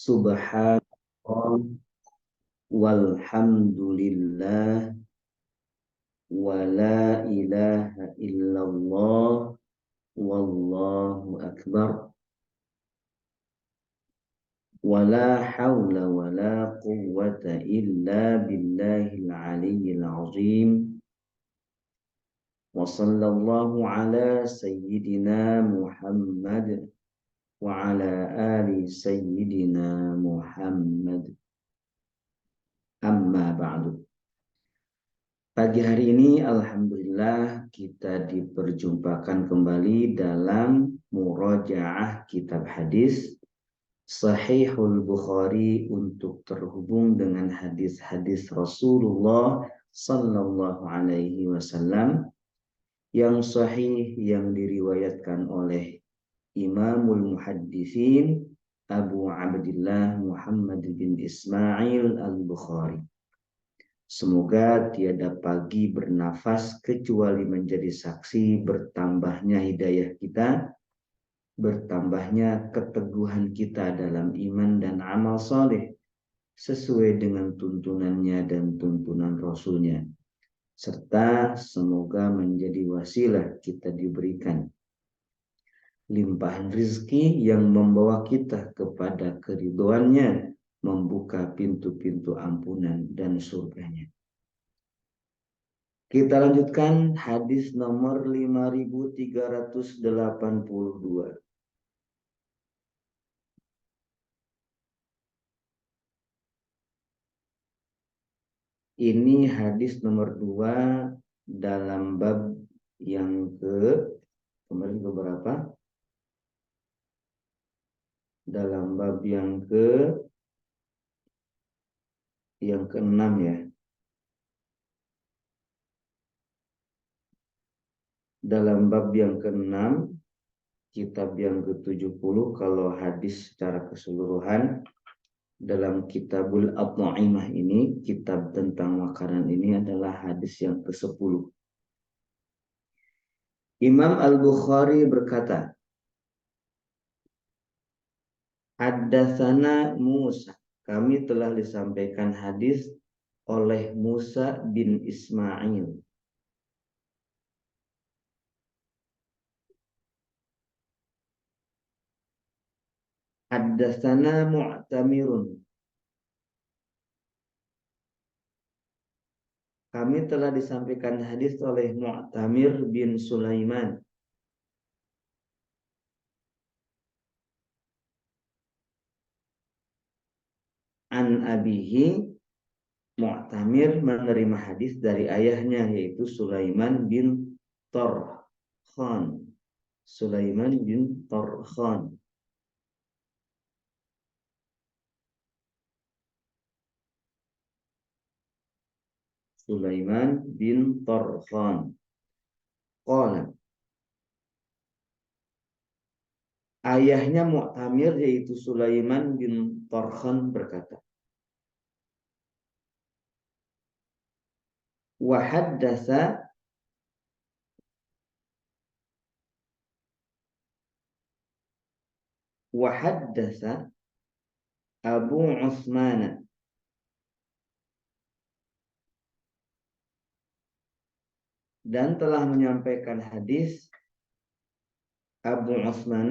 Subhanallah walhamdulillah wa la ilaha illallah wallahu akbar wa la hawla wa la quwwata illa billahil aliyyil azim wa sallallahu ala sayyidina Muhammad wa ala ali sayyidina Muhammad. Amma ba'du. Pagi hari ini alhamdulillah kita diperjumpakan kembali dalam murajaah kitab hadis Sahihul Bukhari untuk terhubung dengan hadis-hadis Rasulullah sallallahu alaihi wasallam yang sahih yang diriwayatkan oleh Imamul Muhaddisin Abu Abdillah Muhammad bin Ismail Al-Bukhari. Semoga tiada pagi bernafas kecuali menjadi saksi bertambahnya hidayah kita, bertambahnya keteguhan kita dalam iman dan amal soleh sesuai dengan tuntunannya dan tuntunan Rasulnya. Serta semoga menjadi wasilah kita diberikan limpahan rizki yang membawa kita kepada keridhoannya, membuka pintu-pintu ampunan dan surganya. Kita lanjutkan hadis nomor 5382. Ini hadis nomor 2 dalam bab yang kemarin berapa? Dalam bab yang ke-6 ya. Dalam bab yang ke-6, kitab yang ke-70, kalau hadis secara keseluruhan dalam Kitabul At'imah ini, kitab tentang makanan ini adalah hadis yang ke-10. Imam Al-Bukhari berkata, Haddatsana Musa, kami telah disampaikan hadis oleh Musa bin Ismail. Haddatsana Mu'tamirun, kami telah disampaikan hadis oleh Mu'tamir bin Sulaiman. An abihi, Mu'tamir menerima hadis dari ayahnya yaitu Sulaiman bin Tarkhan. Sulaiman bin Tarkhan. Sulaiman bin Tarkhan. Qala, ayahnya Mu'tamir yaitu Sulaiman bin Tarkhan berkata, wa haddatsa Abu Utsman, dan telah menyampaikan hadis Abu Utsman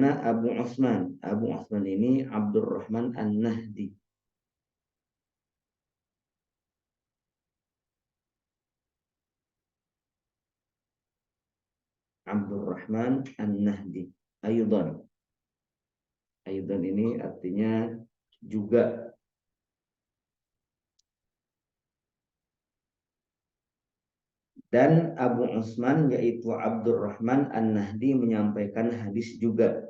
ini Abdurrahman An-Nahdi. Abdurrahman An-Nahdi. Aydan ini artinya juga. Dan Abu Utsman yaitu Abdurrahman An-Nahdi menyampaikan hadis juga.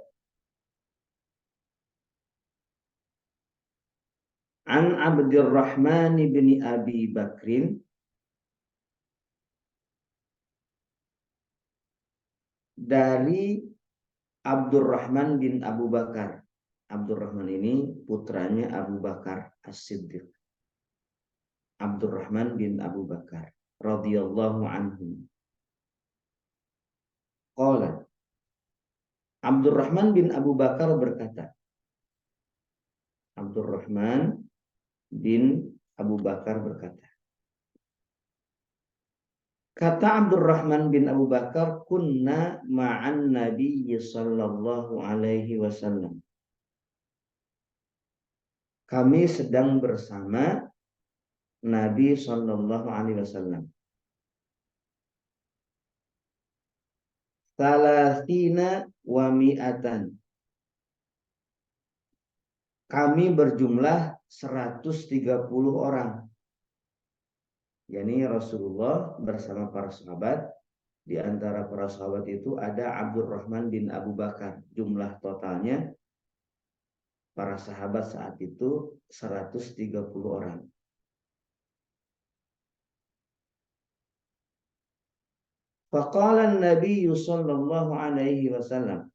An Abdurrahman bin Abi Bakrin, dari Abdurrahman bin Abu Bakar. Abdurrahman ini putranya Abu Bakar As-Siddiq. Abdurrahman bin Abu Bakar radhiyallahu anhu. Qala, Abdurrahman bin Abu Bakar berkata, Abdurrahman bin Abu Bakar berkata, kata Abdurrahman bin Abu Bakar, kunna ma'an Nabi sallallahu alaihi wasallam. Kami sedang bersama Nabi sallallahu alaihi wasallam. Salasina wa mi'atan. Kami berjumlah 130 orang. Yani Rasulullah bersama para sahabat. Di antara para sahabat itu ada Abdurrahman bin Abu Bakar. Jumlah totalnya para sahabat saat itu 130 orang. Faqala an-nabiy sallallahu alaihi wasallam.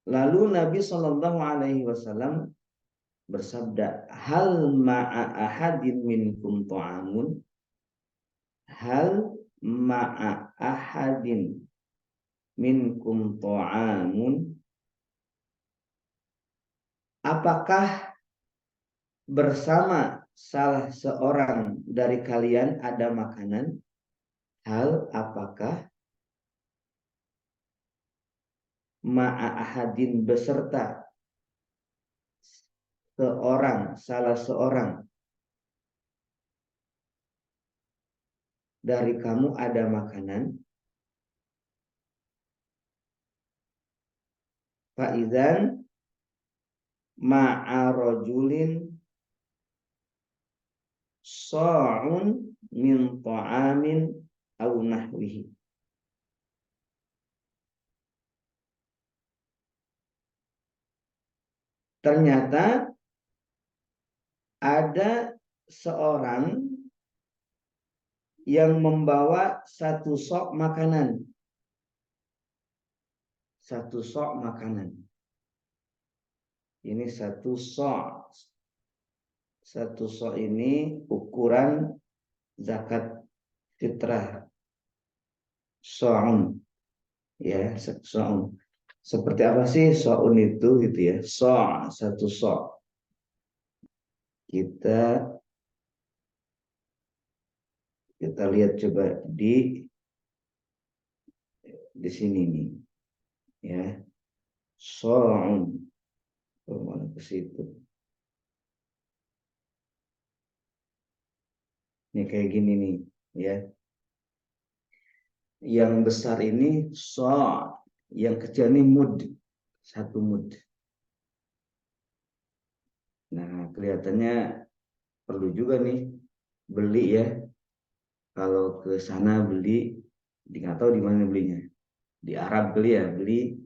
Lalu Nabi sallallahu alaihi wasallam bersabda, hal ma'a ahadin minkum ta'amun? Hal ma'a ahadin minkum ta'amun? Apakah bersama salah seorang dari kalian ada makanan? Hal apakah ma'a ahadin beserta salah seorang dari kamu ada makanan? Fa'idhan ma'a rajulin sa'un min ta'amin au nahwihi. Ternyata ada seorang yang membawa satu sok makanan. Satu sok makanan. Ini satu sok. Satu sok ini ukuran zakat fitrah. So'un. Ya, so'un. Seperti apa sih so'un itu gitu ya? So', satu so'. Kita lihat coba di sini nih. Ya. So'un. Mana ke situ? Ini kayak gini nih, ya. Yang besar ini so', yang kecil ini mud, satu mud. Nah, kelihatannya perlu juga nih beli ya. Kalau ke sana beli, nggak tahu di mana belinya. Di Arab beli ya, beli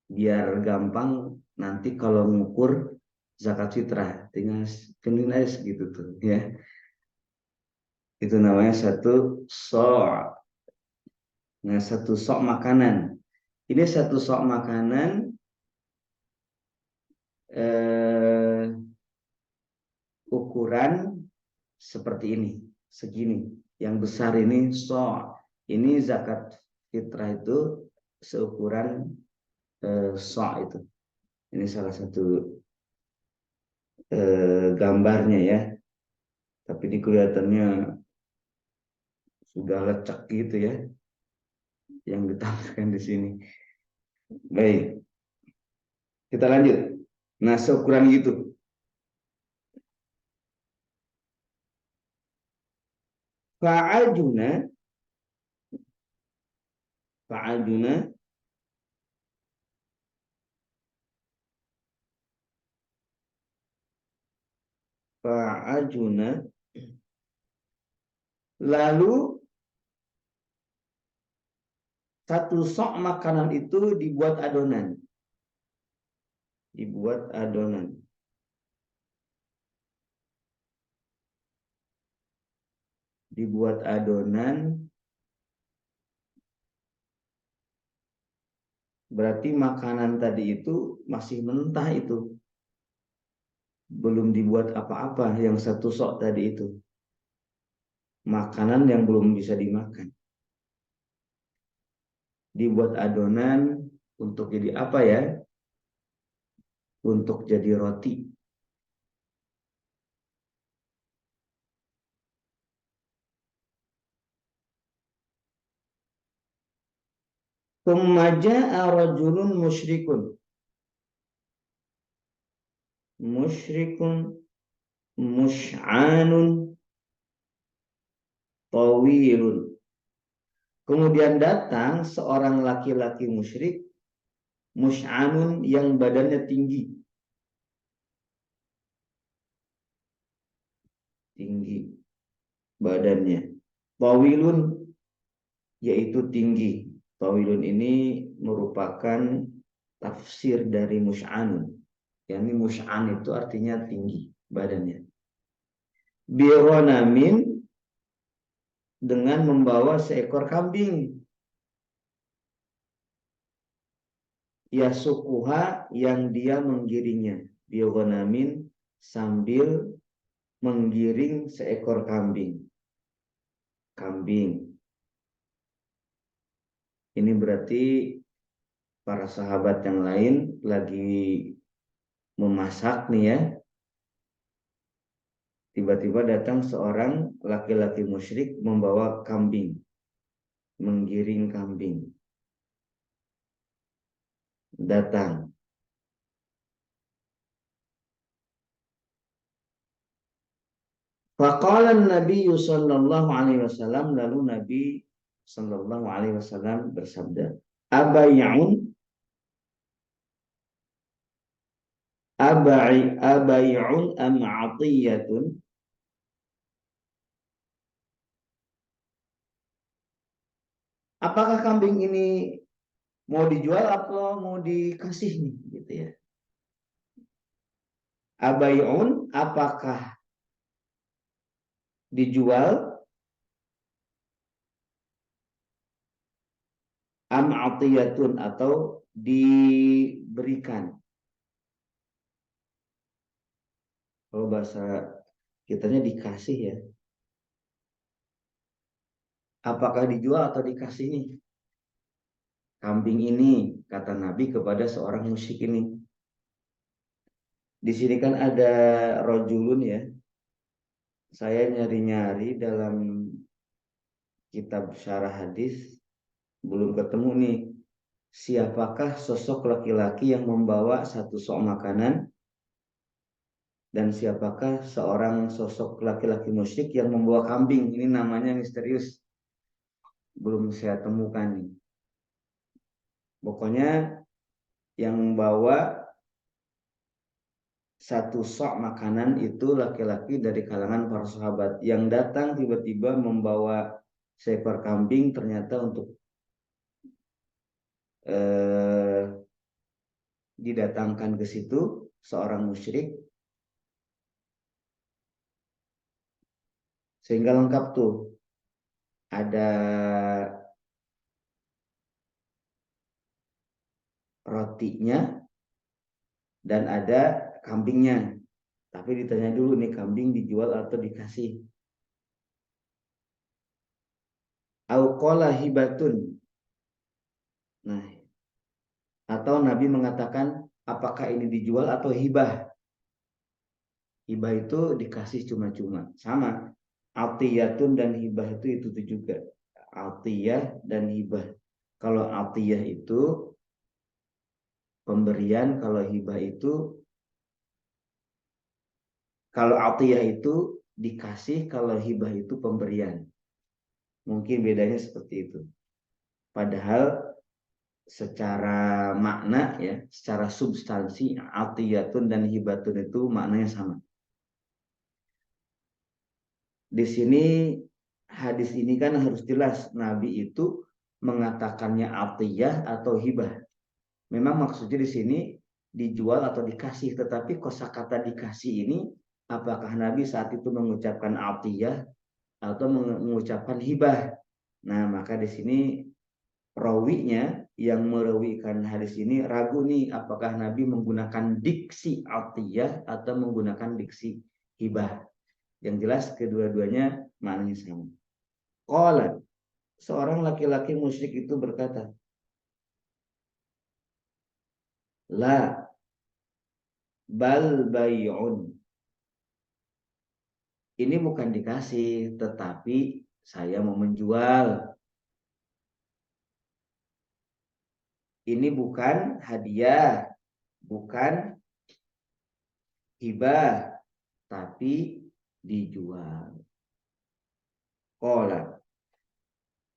biar gampang nanti kalau ngukur zakat fitrah tinggal kenin aja gitu tuh ya. Itu namanya satu so'. Nah, satu sok makanan. Ini satu sok makanan ukuran seperti ini, segini. Yang besar ini so. Ini zakat fitrah itu seukuran so itu. Ini salah satu gambarnya ya. Tapi ini kelihatannya sudah lecek gitu ya. Yang ditampilkan di sini. Baik. Kita lanjut. Nah, seukuran gitu. Fa'ajuna Fa'ajuna Fa'ajuna lalu satu sok makanan itu dibuat adonan. Dibuat adonan. Dibuat adonan berarti makanan tadi itu masih mentah itu. Belum dibuat apa-apa yang satu sok tadi itu. Makanan yang belum bisa dimakan. Dibuat adonan untuk jadi apa ya? untuk jadi roti. Tsumma jaa'a rajulun musyrikun mush'anun tawilun. Kemudian datang seorang laki-laki musyrik, mush'anun yang badannya tinggi. Tinggi badannya. Tawilun yaitu tinggi. Tawilun ini merupakan tafsir dari mush'anun. Yani mush'an itu artinya tinggi badannya. Bironamin dengan membawa seekor kambing. Yasukuha yang dia menggiringnya. Bironamin sambil menggiring seekor kambing. Kambing. Ini berarti para sahabat yang lain lagi memasak nih ya. Tiba-tiba datang seorang laki-laki musyrik membawa kambing. Menggiring kambing. Datang. Faqala Nabi sallallahu alaihi wasallam, lalu Nabi sallallahu alaihi wasallam bersabda, abay'un abay'un am 'atiyatun. Apakah kambing ini mau dijual atau mau dikasih nih gitu ya. Abay'un apakah dijual am 'atiyatun atau diberikan. Kalau bahasa kitanya dikasih ya. Apakah dijual atau dikasih nih? Kambing ini kata Nabi kepada seorang musyrik ini. Di sini kan ada rojulun ya. Saya nyari-nyari dalam kitab syarah hadis belum ketemu nih. Siapakah sosok laki-laki yang membawa satu sok makanan dan siapakah seorang sosok laki-laki musyrik yang membawa kambing. Ini namanya misterius. Belum saya temukan nih. Pokoknya yang membawa satu sok makanan itu laki-laki dari kalangan para sahabat. Yang datang tiba-tiba membawa seekor kambing ternyata untuk didatangkan ke situ seorang musyrik. Sehingga lengkap tuh. Ada rotinya dan ada kambingnya. Tapi ditanya dulu nih kambing dijual atau dikasih. Auqala hibatun. Nah, atau Nabi mengatakan apakah ini dijual atau hibah. Hibah itu dikasih cuma-cuma. Sama. Atiyatun dan hibah itu juga. Atiyah dan hibah. Kalau atiyah itu pemberian, kalau atiyah itu dikasih, kalau hibah itu pemberian. Mungkin bedanya seperti itu. Padahal secara makna ya, secara substansi atiyatun dan hibatun itu maknanya sama. Di sini hadis ini kan harus jelas Nabi itu mengatakannya atiyah atau hibah. Memang maksudnya di sini dijual atau dikasih, tetapi kosakata dikasih ini apakah Nabi saat itu mengucapkan atiyah atau mengucapkan hibah. Nah, maka di sini rawinya yang merawikan hadis ini ragu nih apakah Nabi menggunakan diksi atiyah atau menggunakan diksi hibah. Yang jelas kedua-duanya maknanya sama. Qala, seorang laki-laki musyrik itu berkata, la bal bay'un. Ini bukan dikasih, tetapi saya mau menjual. Ini bukan hadiah, bukan hibah, tapi dijual. Qala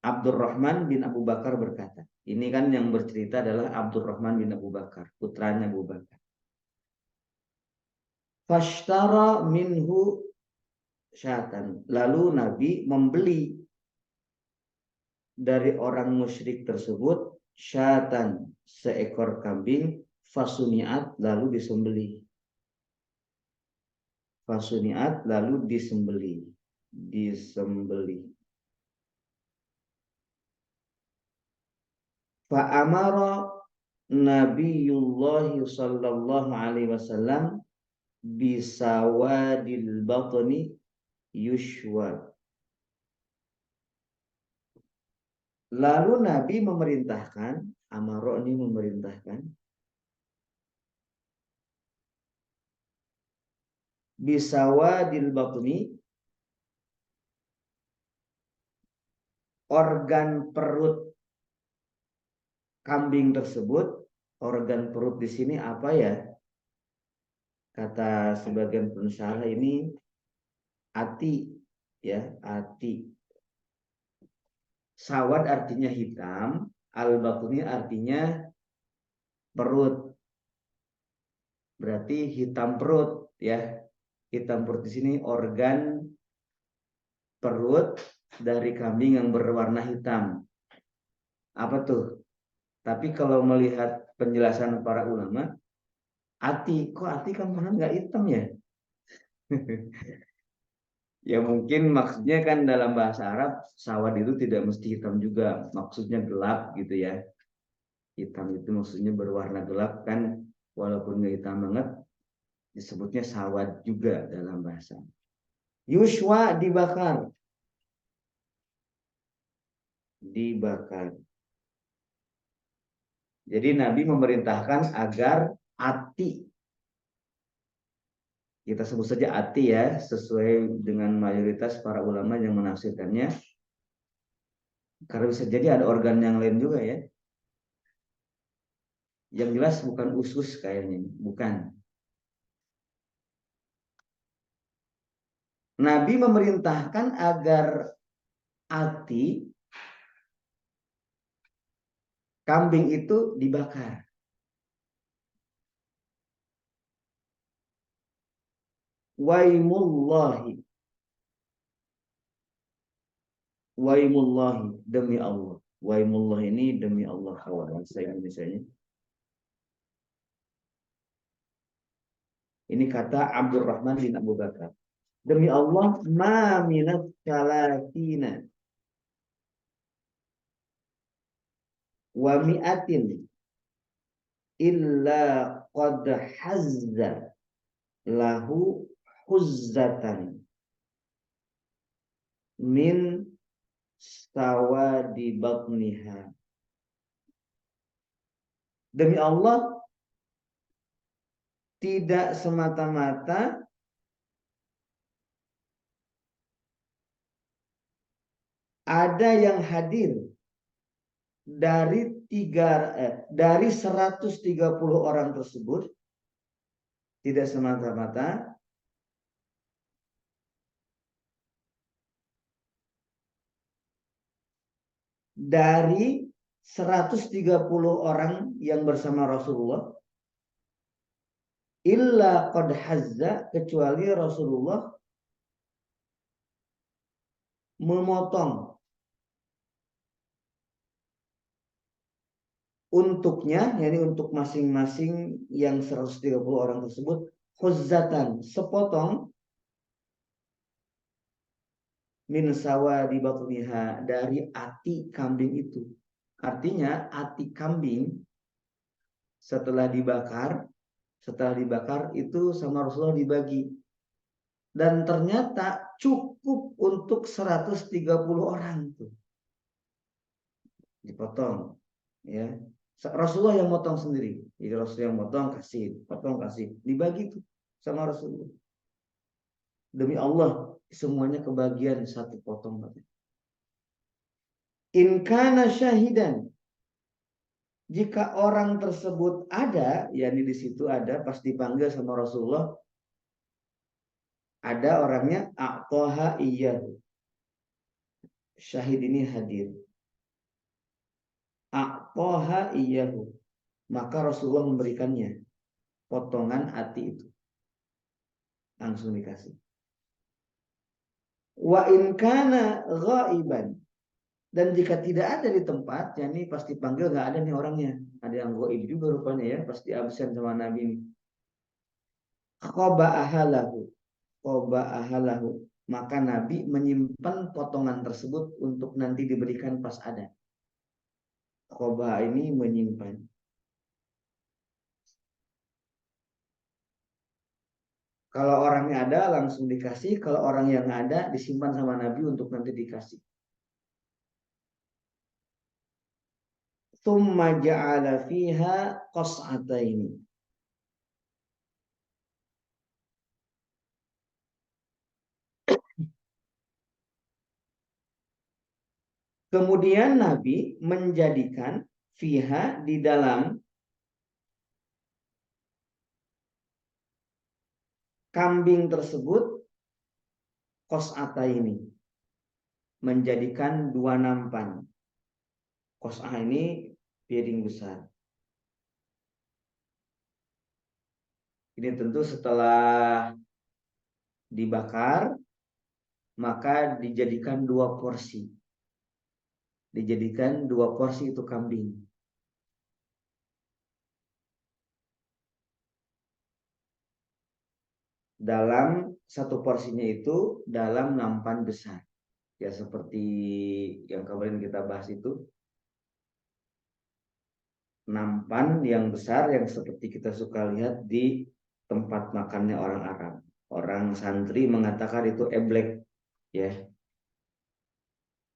Abdurrahman bin Abu Bakar berkata. Ini kan yang bercerita adalah Abdurrahman bin Abu Bakar, putranya Abu Bakar. Fashtara minhu syatan. Lalu Nabi membeli dari orang musyrik tersebut syatan, seekor kambing, fasuniat, lalu disembeli. Fasuniat, lalu disembeli. Disembeli. Fa'amara Nabiullah sallallahu alaihi wasallam bisawadil batni yushwa. Lalu Nabi memerintahkan, amaro ini memerintahkan, bisawadil batni, organ perut kambing tersebut. Organ perut di sini apa ya? Kata sebagian pensyarah ini ati, ya, ati. Sawad artinya hitam, al-batni artinya perut. Berarti hitam perut, ya. Hitam perut di sini organ perut dari kambing yang berwarna hitam. Apa tuh? Tapi kalau melihat penjelasan para ulama, ati, kok ati kan mana nggak hitam ya? Ya mungkin maksudnya kan dalam bahasa Arab sawad itu tidak mesti hitam juga, maksudnya gelap gitu ya. Hitam itu maksudnya berwarna gelap kan, walaupun nggak hitam banget, disebutnya sawad juga dalam bahasa. Yushwa dibakar, dibakar. Jadi Nabi memerintahkan agar ati, kita sebut saja ati ya, sesuai dengan mayoritas para ulama yang menafsirkannya. Karena bisa jadi ada organ yang lain juga ya. Yang jelas bukan usus kayaknya, bukan. Nabi memerintahkan agar ati kambing itu dibakar. Waimullahi, waimullahi, demi Allah. Waimullah ini demi Allah, kawan saya misalnya. Ini kata Abdurrahman bin Abu Bakar. Demi Allah, ma minat kalatina wa mi'atin illa qad hazza lahu huzzatan min sawadi batniha. Demi Allah, tidak semata-mata ada yang hadir dari 130 orang tersebut, tidak semata-mata dari 130 orang yang bersama Rasulullah, illa qad hazza, kecuali Rasulullah memotong untuknya, yakni untuk masing-masing yang 130 orang tersebut, khuzzatan, sepotong, min sawa di batniha, dari ati kambing itu. Artinya ati kambing setelah dibakar itu sama Rasulullah dibagi. Dan ternyata cukup untuk 130 orang itu. Dipotong, ya. Rasulullah yang motong sendiri. Jadi Rasulullah yang potong kasih, dibagi tuh sama Rasulullah. Demi Allah, semuanya kebagian satu potong. In kana syahidan, jika orang tersebut ada, yakni di situ ada pas dipanggil sama Rasulullah, ada orangnya aqtaha iyyahu. Syahid ini hadir. Aqtaha iyyahu. Maka Rasulullah memberikannya potongan hati itu. Langsung dikasih. Wa in kana ghaiban, dan jika tidak ada di tempat, yakni pas dipanggil nggak ada nih orangnya, ada yang gaib juga rupanya ya, pasti absen sama Nabi ini. Qaba ahalahu, maka Nabi menyimpan potongan tersebut untuk nanti diberikan pas ada. Qaba ini menyimpan. Kalau orangnya ada langsung dikasih, kalau orang yang ada disimpan sama Nabi untuk nanti dikasih. Tsumma ja'ala fiha qas'ataini. Kemudian Nabi menjadikan fiha di dalam kambing tersebut qas'ataini, menjadikan dua nampan. Qas'ah ini piring besar. Ini tentu setelah dibakar maka dijadikan dua porsi. Dijadikan dua porsi itu kambing. Dalam satu porsinya itu dalam nampan besar. Ya seperti yang kemarin kita bahas itu. Nampan yang besar yang seperti kita suka lihat di tempat makannya orang Arab. Orang santri mengatakan itu eblek. Ya.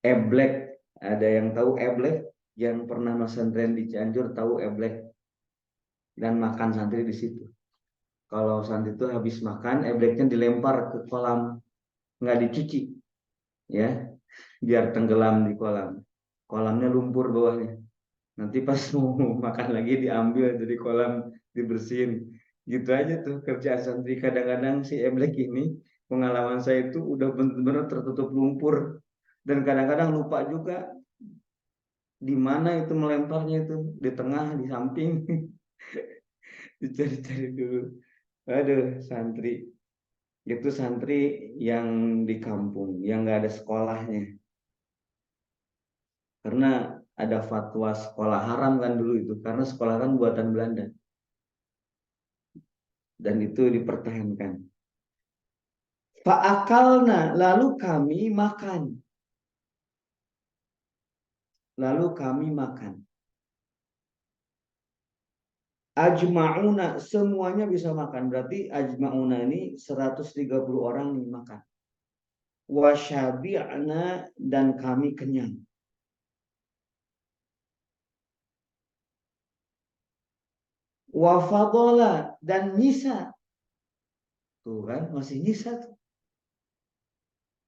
Eblek. Ada yang tahu eblek? Yang pernah pesantren di Cianjur tahu eblek. Dan makan santri di situ. Kalau santri itu habis makan, ebleknya dilempar ke kolam, nggak dicuci, ya, biar tenggelam di kolam. Kolamnya lumpur bawahnya. Nanti pas mau makan lagi diambil dari kolam, dibersihin. Gitu aja tuh kerjaan santri. Kadang-kadang si eblek ini, pengalaman saya itu udah benar-benar tertutup lumpur. Dan kadang-kadang lupa juga di mana itu melemparnya itu, di tengah, di samping. Dicari-cari dulu. Aduh, santri. Itu santri yang di kampung, yang nggak ada sekolahnya. Karena ada fatwa sekolah haram kan dulu itu. Karena sekolah kan buatan Belanda. Dan itu dipertahankan. Fa'akalna, lalu kami makan. Lalu kami makan. Ajma'una, semuanya bisa makan. Berarti ajma'una ini 130 orang nih makan. Wasyabi'na, dan kami kenyang. Wafadola, dan nyisa. Tuh kan, masih nyisa tuh.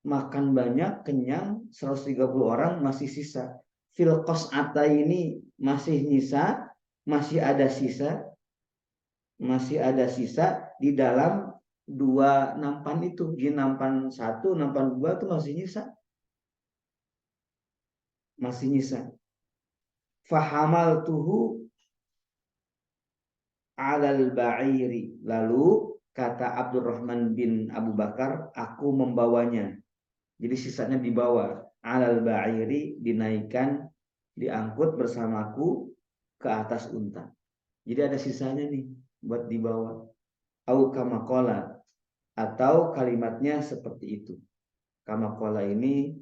Makan banyak, kenyang, 130 orang masih sisa. Fil qas'ata ini masih nyisa, masih ada sisa. Masih ada sisa di dalam dua nampan itu. Di nampan satu, nampan dua itu masih nyisa. Masih nyisa. Fahamal tuhu alal ba'iri. Lalu kata Abdurrahman bin Abu Bakar, aku membawanya. Jadi sisanya dibawa. Alal ba'iri, dinaikkan, diangkut bersamaku ke atas unta. Jadi ada sisanya nih buat dibawa. Au kamakola, atau kalimatnya seperti itu. Kamakola ini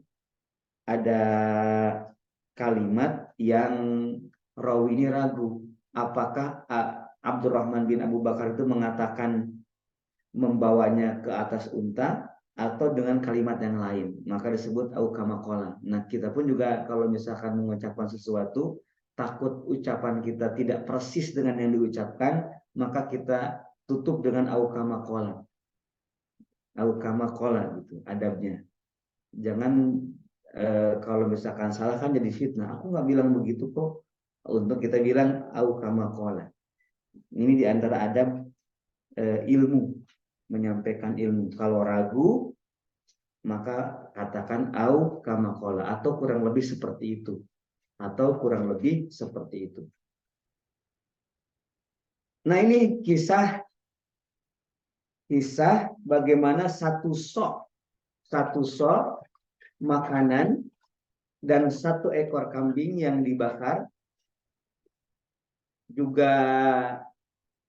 ada kalimat yang rawi ini ragu. Apakah Abdurrahman bin Abu Bakar itu mengatakan membawanya ke atas unta atau dengan kalimat yang lain, maka disebut au kama qala. Nah, kita pun juga kalau misalkan mengucapkan sesuatu takut ucapan kita tidak persis dengan yang diucapkan, maka kita tutup dengan aukama kola. Aukama kola gitu adabnya. Jangan kalau misalkan salah kan jadi fitnah. Aku nggak bilang begitu kok. Untuk kita bilang aukama kola. Ini diantara adab ilmu, menyampaikan ilmu. Kalau ragu, maka katakan au kama qala, atau kurang lebih seperti itu, atau kurang lebih seperti itu. Nah, ini kisah bagaimana satu sok makanan dan satu ekor kambing yang dibakar, juga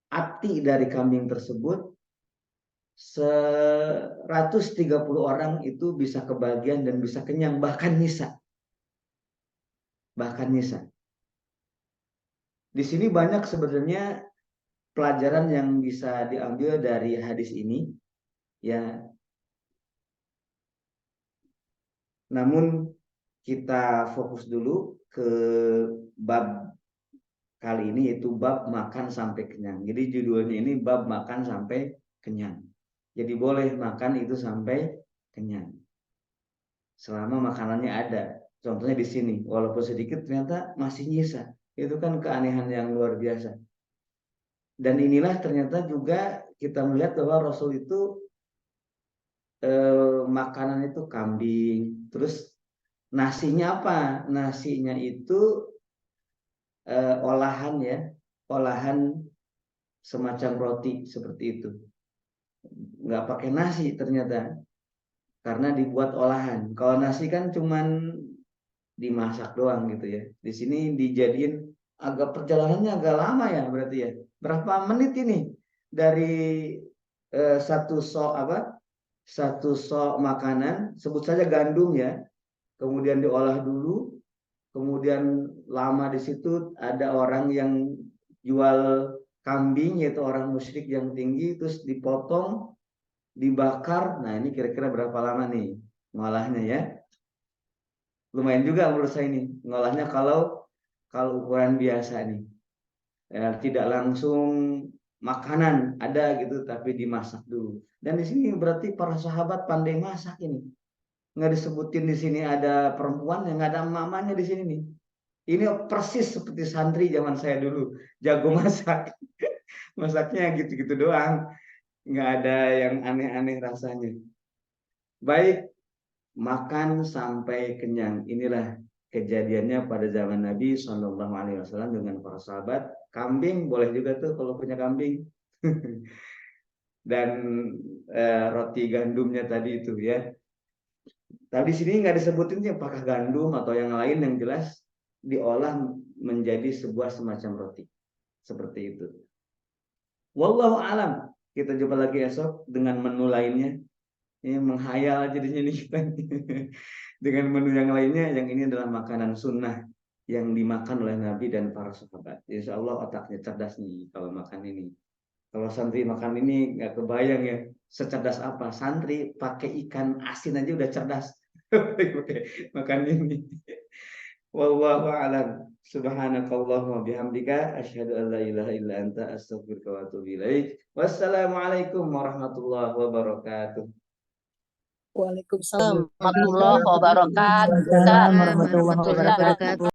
ati dari kambing tersebut 130 orang itu bisa kebagian dan bisa kenyang, bahkan nisa. Di sini banyak sebenarnya pelajaran yang bisa diambil dari hadis ini, ya. Namun kita fokus dulu ke bab kali ini, yaitu bab makan sampai kenyang. Jadi judulnya ini bab makan sampai kenyang. Jadi boleh makan itu sampai kenyang selama makanannya ada. Contohnya di sini, walaupun sedikit ternyata masih nyisa. Itu kan keanehan yang luar biasa. Dan inilah ternyata juga kita melihat bahwa Rasul itu makanan itu kambing. Terus nasinya apa? Nasinya itu olahan, ya, olahan semacam roti seperti itu. Nggak pakai nasi ternyata, karena dibuat olahan. Kalau nasi kan cuman dimasak doang gitu ya. Di sini dijadiin perjalanannya agak lama ya berarti ya. Berapa menit ini dari satu sok satu sok makanan, sebut saja gandum ya, kemudian diolah dulu, kemudian lama di situ ada orang yang jual kambing, yaitu orang musyrik yang tinggi, terus dipotong, dibakar. Nah, ini kira-kira berapa lama nih ngolahnya ya? Lumayan juga menurut saya ini ngolahnya, kalau ukuran biasa nih. Ya, tidak langsung makanan ada gitu, tapi dimasak dulu. Dan di sini berarti para sahabat pandai masak ini. Nggak disebutin di sini ada perempuan, yang nggak ada mamanya di sini nih. Ini persis seperti santri zaman saya dulu, jago masak. Masaknya gitu-gitu doang, nggak ada yang aneh-aneh rasanya. Baik, makan sampai kenyang. Inilah kejadiannya pada zaman Nabi Shallallahu Alaihi Wasallam dengan para sahabat. Kambing boleh juga tuh kalau punya kambing. Dan roti gandumnya tadi itu ya. Tapi di sini nggak disebutin sih apakah gandum atau yang lain, yang jelas diolah menjadi sebuah semacam roti. Seperti itu. Wallahu alam. Kita jumpa lagi esok dengan menu lainnya. Ini menghayal aja di sini kita. Dengan menu yang lainnya, yang ini adalah makanan sunnah yang dimakan oleh Nabi dan para sahabat. Insya Allah otaknya cerdas nih kalau makan ini. Kalau santri makan ini nggak kebayang ya secerdas apa. Santri pakai ikan asin aja udah cerdas. Makan ini. Wallahu a'lam. Subhanakallahumma bihamdika asyhadu an la ilaha illa anta astaghfiruka wa atubu ilaik. Wassalamualaikum warahmatullahi wabarakatuh. Waalaikumsalam Warahmatullahi wabarakatuh. warahmatullahi wabarakatuh. Warahmatullahi wabarakatuh.